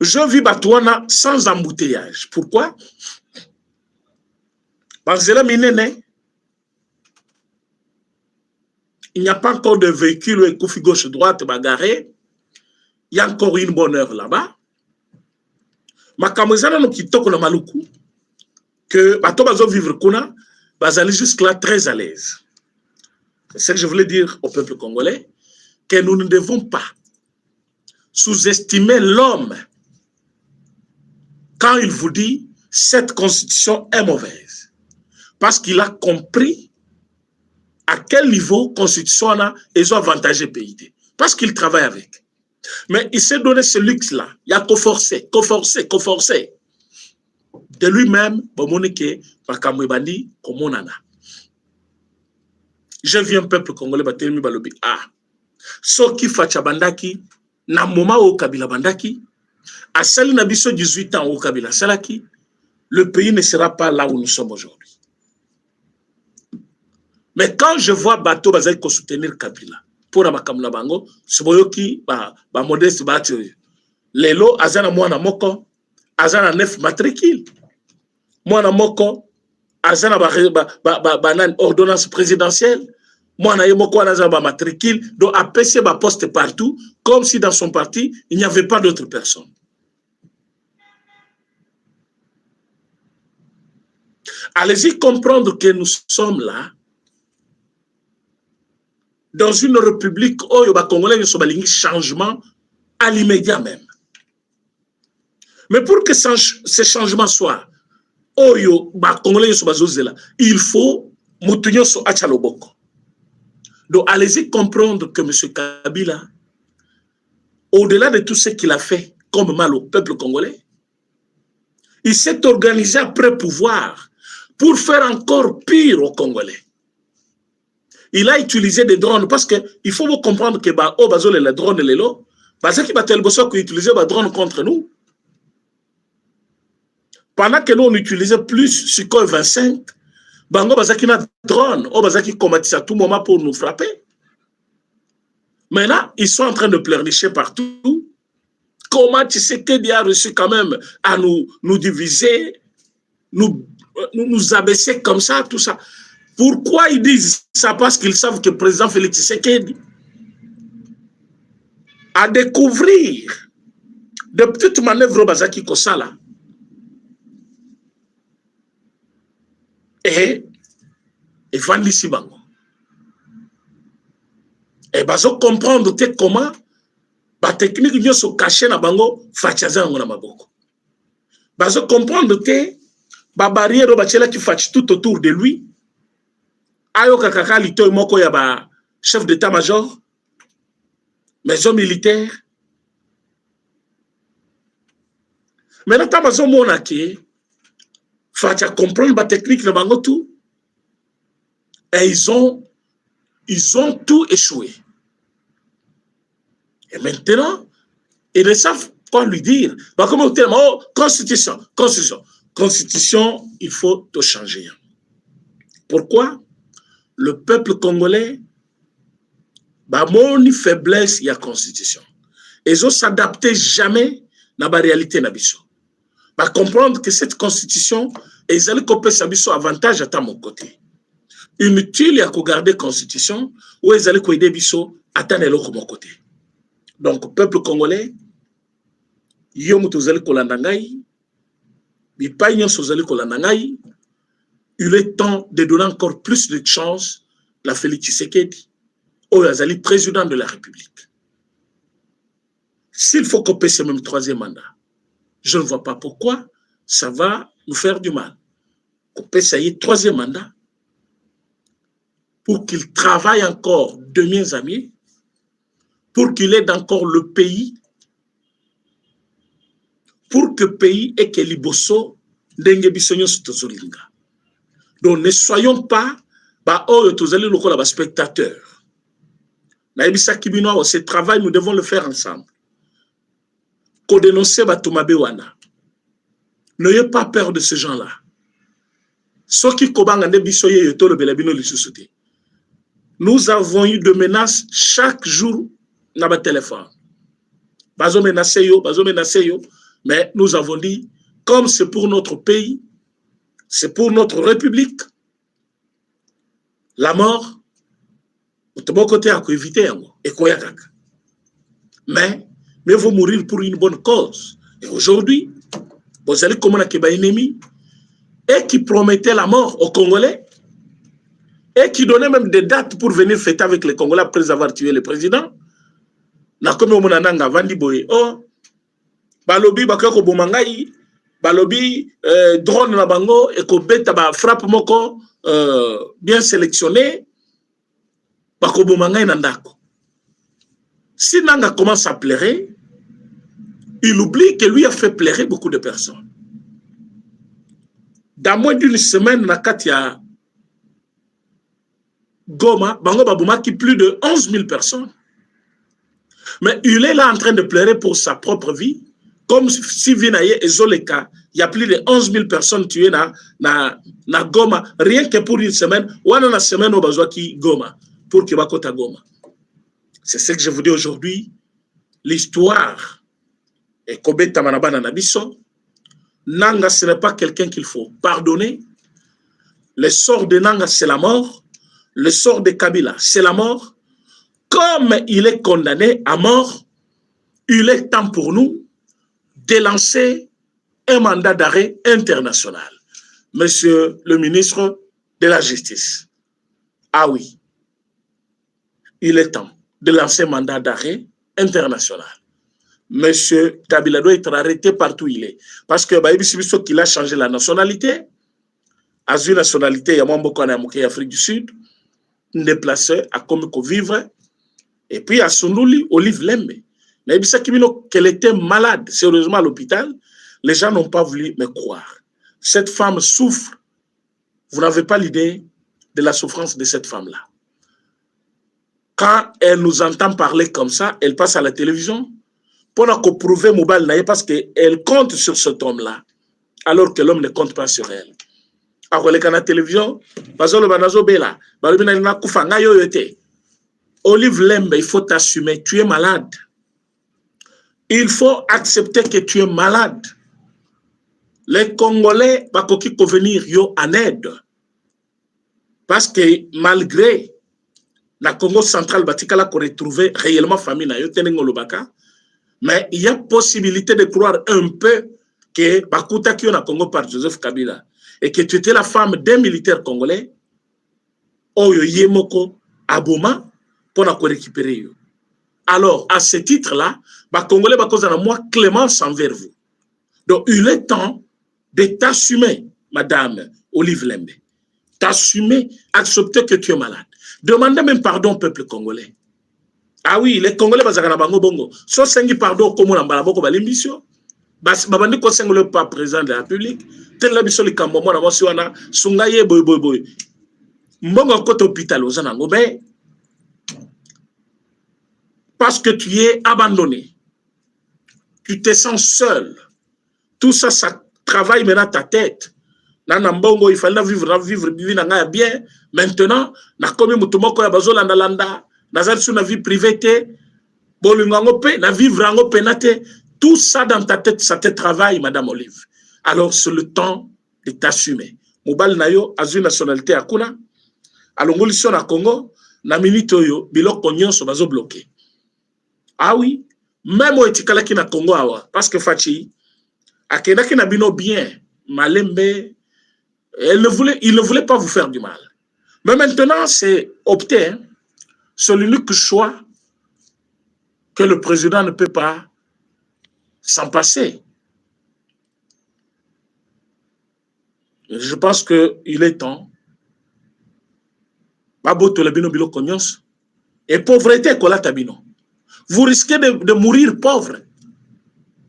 Je vis Batouana sans embouteillage. Pourquoi? Parce que là, il n'y a pas encore de véhicule et coufi gauche-droite bagarré. Il y a encore une bonne heure là-bas. Ma caméra nous qui toque dans Maluku que bateau bazo vivre kuna bazali jusque là très à l'aise. C'est ce que je voulais dire au peuple congolais, que nous ne devons pas sous-estimer l'homme quand il vous dit cette constitution est mauvaise, parce qu'il a compris à quel niveau constitution a et ont avantagé PID, parce qu'il travaille avec. Mais il s'est donné ce luxe-là. Il a conforcé. De lui-même, je vis un peuple congolais, ce qui fait bandaki, na moment au Kabila bandaki, à celle nabiso 18 ans au Kabila salaki, le pays ne sera pas là où nous sommes aujourd'hui. Mais quand je vois bateau bazai ko soutenir Kabila, pour amakamna bango, soboyoki ba modeste bati lelo azana mwana moko azana 9 matricule mwana moko azana ba ordonnance présidentielle mwana yemoko azana ba matricule donc APC ba poste partout comme si dans son parti il n'y avait pas d'autres personnes. Allez-y comprendre que nous sommes là dans une république où les Congolais ne sont pas changement à l'immédiat même. Mais pour que ce changement soit, il faut moutonyo so achaloboko. Donc allez-y comprendre que M. Kabila, au-delà de tout ce qu'il a fait comme mal au peuple congolais, il s'est organisé après pouvoir pour faire encore pire aux Congolais. Il a utilisé des drones parce qu'il faut vous comprendre que les drones les lots, parce qu'il a utilisé des drones contre nous. Pendant que nous on utilisait plus Sukhoi 25, Bango Bazaki a drone, Bazaki combattit à tout moment pour nous frapper. Maintenant, ils sont en train de pleurnicher partout. Comment Tshisekedi a réussi quand même à nous diviser, nous abaisser comme ça, tout ça. Pourquoi ils disent ça? Parce qu'ils savent que le président Félix Tshisekedi a découvrir de petites manœuvres Bazaki Kosala et evandisi bango. Et bazo comprendre te comment ba technique nyoso caché na bango fachaza ngo na maboko. Bazo comprendre te ba barrière ba tchela ki fachi tout autour de lui. Ayo kakaka lito moko ya ba chef d'état-major, maison militaire. Maintenant ta maison mona ki facha comprendre ba technique na bango tout. Et ils ont tout échoué. Et maintenant, ils ne savent quoi lui dire. Bah, comment oh, constitution, il faut tout changer. Pourquoi? Le peuple congolais, bah, mon faiblesse, il y a constitution. Ils ont s'adapté jamais dans la réalité nabiso. Bah, comprendre que cette constitution, ils allaient couper sa biso avantage à mon côté. Inutile à garder la constitution ou ils allaient aider biso à mon côté. Donc, peuple congolais, il est temps de donner encore plus de chance à Félix Tshisekedi, ou Azali, président de la République. S'il faut couper ce même troisième mandat, je ne vois pas pourquoi ça va nous faire du mal. Couper ça y est, troisième mandat, pour qu'il travaille encore de mieux à mieux, pour qu'il aide encore le pays, pour que le pays ait que liboso d'enge bisonyo stozolinga. Donc ne soyons pas spectateurs. Ce travail, nous devons le faire ensemble. Qu'on dénonce Batumabewana. N'ayez pas peur de ces gens-là. Ceux qui kobanga bisoye yoto le belabino lisusuté. Nous avons eu de menaces chaque jour dans notre téléphone. Bazo menacé yo, mais nous avons dit, comme c'est pour notre pays, c'est pour notre République, la mort, de bon côté, à éviter, mais vous mourir pour une bonne cause. Et aujourd'hui, vous allez comme un ennemi, et qui promettait la mort aux Congolais, et qui donnait même des dates pour venir fêter avec les Congolais après avoir tué le président. Na comme on a vandi boye oh balobi bakako bomangai balobi drone na bango et ko beta ba frappe moko bien sélectionné bako bomangai na ndako. Si Nanga commence à pleurer, il oublie que lui a fait pleurer beaucoup de personnes. Dans moins d'une semaine na katia Goma bango babumaki plus de 11 000 personnes. Mais il est là en train de pleurer pour sa propre vie, comme si Vinaye et Zoleka, il y a plus de 11 000 personnes tuées na Goma, rien que pour une semaine, ou une semaine au Bazouaki Goma, pour Kibakota Goma. C'est ce que je vous dis aujourd'hui. L'histoire est Kobeta Manabana Nabiso. Nanga, ce n'est pas quelqu'un qu'il faut pardonner. Le sort de Nanga, c'est la mort. Le sort de Kabila, c'est la mort. Comme il est condamné à mort, il est temps pour nous de lancer un mandat d'arrêt international. Monsieur le ministre de la Justice. Ah oui, il est temps de lancer un mandat d'arrêt international. Monsieur Kabila doit être arrêté partout où il est. Parce que qu'il a changé la nationalité. À une nationalité, il y a beaucoup en Afrique du Sud, déplacé à comme vivre. Et puis à Sundouli, Olive Lembe. Mais qu'elle était malade, sérieusement à l'hôpital, les gens n'ont pas voulu me croire. Cette femme souffre. Vous n'avez pas l'idée de la souffrance de cette femme-là. Quand elle nous entend parler comme ça, elle passe à la télévision pour nous prouver Moubal Naye parce qu'elle compte sur cet homme-là, alors que l'homme ne compte pas sur elle. Alors, elle est à la télévision, Olive Lembe, il faut t'assumer, tu es malade. Il faut accepter que tu es malade. Les Congolais vont venir en aide. Parce que malgré la Congo centrale, Batikala qu'on retrouvé réellement famille, mais il y a possibilité de croire un peu que Bakuta qui est Congo par Joseph Kabila. et que tu étais la femme d'un militaire congolais, Oyo Yemoko Aboma, pour la récupérer. Alors, à ce titre-là, les Congolais ont moi clémence envers vous. Donc, il est temps de t'assumer, Madame Olive Lembe. T'assumer, accepter que tu es malade. Demandez même pardon au peuple congolais. Ah oui, les Congolais, ils ont bongo. So sengi pardon, comme on a balaboko balimbicio. Babandi ko sengo le pas président de la République. Tel la biso li kambo mona mosi wana sungaye boy. Mbongo kote hôpital aux anango, mais parce que tu es abandonné, tu te sens seul. Tout ça, ça travaille maintenant ta tête. Nana mbongo, il fallait vivre bien. Maintenant, na komi mutumoko ya bazo landa, nazali sur la vie privée te, bolingango pe, na vivre ango penate. Tout ça dans ta tête, ça te travaille, Madame Olive. Alors, c'est le temps de t'assumer. Mobile nayo, azu nationalité akuna, alongoliso na Congo, na minute yo, biloko nyonso bazo bloqué. Ah oui, même au etikala ki na Congo awa, parce que Fachi, akena ki na bino bien, malembe, il ne voulait pas vous faire du mal. Mais maintenant, c'est opté, hein, c'est l'unique choix que le président ne peut pas s'en passer. Je pense qu'il est temps. Et pauvreté, vous risquez de mourir pauvre.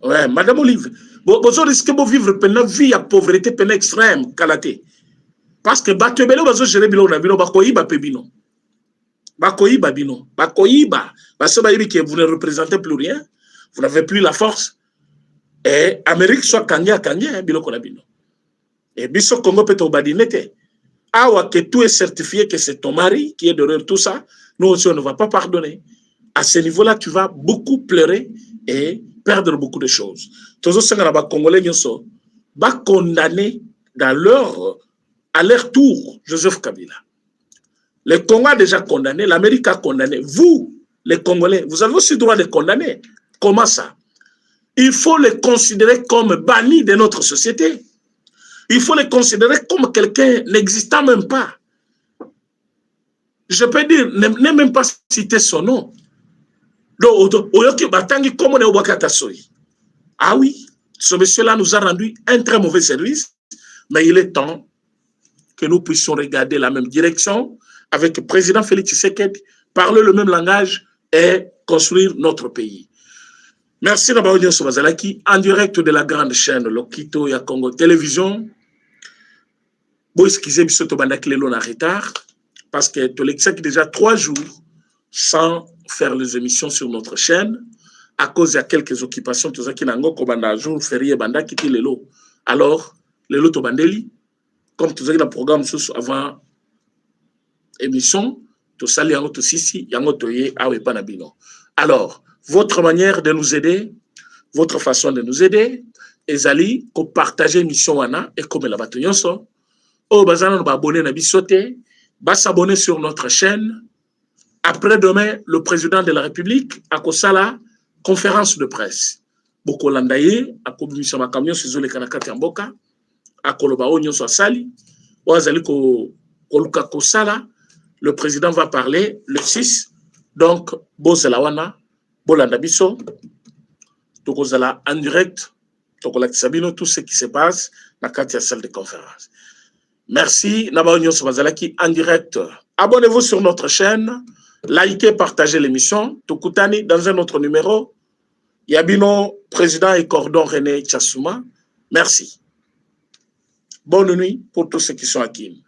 Ouais, Madame Olive, vous risquez de vivre une vie à pauvreté extrême, Kalate. Parce que Batebelo, vous gérez Bilo, Bakoïba Pebino. Bakoïba Bino. Bakoïba. Parce que vous ne représentez plus rien. Vous n'avez plus la force. Et Amérique soit Kanya, Bilo Konabino. Et Bisso Congo peut obadinete. Awa que tout est certifié que c'est ton mari qui est derrière tout ça. Nous aussi, on ne va pas pardonner. À ce niveau-là, tu vas beaucoup pleurer et perdre beaucoup de choses. Tous les Congolais va condamner à leur tour Joseph Kabila. Le Congo a déjà condamné, l'Amérique a condamné. Vous, les Congolais, vous avez aussi le droit de condamner. Comment ça? Il faut les considérer comme bannis de notre société. Il faut les considérer comme quelqu'un n'existant même pas. Je peux dire, ne même pas citer son nom. Ah oui, ce monsieur-là nous a rendu un très mauvais service, mais il est temps que nous puissions regarder la même direction avec le président Félix Tshisekedi, parler le même langage et construire notre pays. Merci d'avoir été en direct de la grande chaîne Lokito ya Congo Télévision. Bon, excusez-moi, je suis en retard parce que tu l'as déjà 3 jours sans faire les émissions sur notre chaîne à cause de quelques occupations. Tout ça qui n'a pas un jour férié banda qui est l'élo. Alors, l'élo to bandeli, comme tout ça qui a un programme avant émission, tout ça, il y a un autre sisi, il y a un autre yé, awe panabino. Alors, votre manière de nous aider, votre façon de nous aider, ezali, ko partager l'émission wana et comme la bataillon so, oh, bazana nous abonner na bisote, s'abonner sur notre chaîne. Après-demain, le président de la République a la conférence de presse. Boko landaye, a commission ma camion sur les kanakati amboka, a koloba onyo so sali, o azali ko luka ko sala, le président va parler le 6. Donc, bozelawana, bolanda biso, tokozala en direct, tokolak sabino tout ce qui se passe dans la salle de conférence. Merci, Nabaonyo Sobazalaki en direct. Abonnez-vous sur notre chaîne, likez, partagez l'émission. Tokutani dans un autre numéro. Yabino, président et cordon René Tchassouma. Merci. Bonne nuit pour tous ceux qui sont acquis.